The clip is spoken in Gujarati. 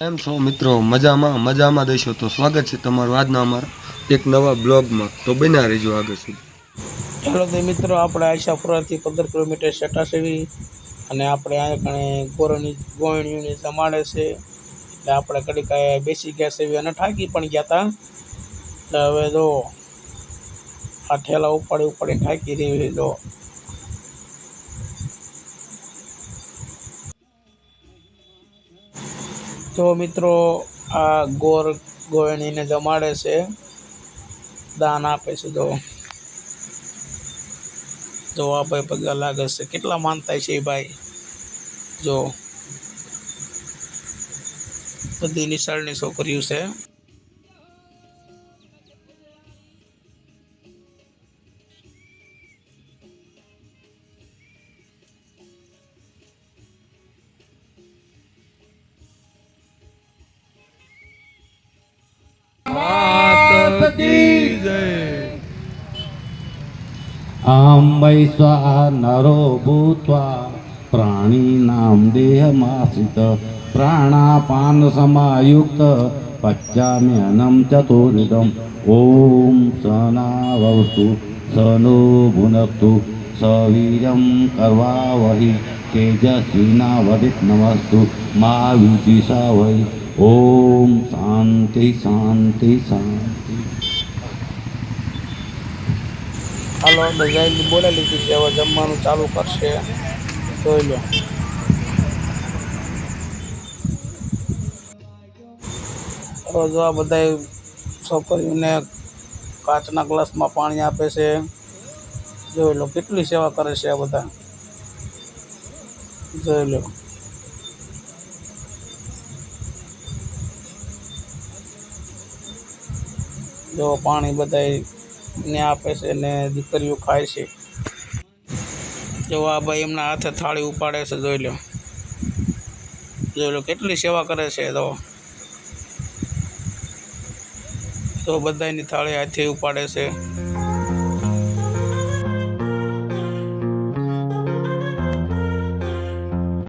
કેમ છો મિત્રો? મજામાં દેશો તો સ્વાગત છે તમારું આજના અમારા એક નવા બ્લોગમાં. તો બન્યા રહેજો આગળ સુધી. ચાલો તો મિત્રો, આપણે આશાપુરાથી 15 કિલોમીટર સેટાસેવી અને આપણે અહીંયા કણે ગોળણીઓની જમાડે છે. એટલે આપણે કડીક બેસી ગયા છે અને થાકી પણ ગયા હતા. એટલે હવે જો આ ઠેલા ઉપાડી થાકી રહી જો. તો મિત્રો, આ ગોળણીને જમાડે છે, દાન આપે છે. જો આ ભાઈ પગલા લાગે છે, કેટલા માનતા છે ભાઈ. જો બધી નિશાળની છોકરીઓ છે. आं वैश्वा नरो भूत्वा प्राणिनां देहमाश्रित प्राणापानसमायुक्त पच्याम्यन्नं चतुर्विधम् ॐ सहनावतु सहनो भुनक्तु सवीर्यं कर्वावहै तेजस्विनावधीतमस्तु मा विद्विषावहै। ओम शांति शांति शांति। હાલો, બધાની બોલા લીધી છે, હવે જમવાનું ચાલુ કરશે. જોઈ લો. હવે જો આ બધા છોકરીઓને કાચના ગ્લાસમાં પાણી આપે છે. જોઈ લો કેટલી સેવા કરે છે આ બધા. જોઈ લો. જો પાણી બધાને આપે છે ને દીકરીઓ ખાય છે. જો આ ભાઈ એમના હાથે થાળી ઉપાડે છે. જોઈ લો કેટલી સેવા કરે છે. તો બધાની થાળી હાથે ઉપાડે છે.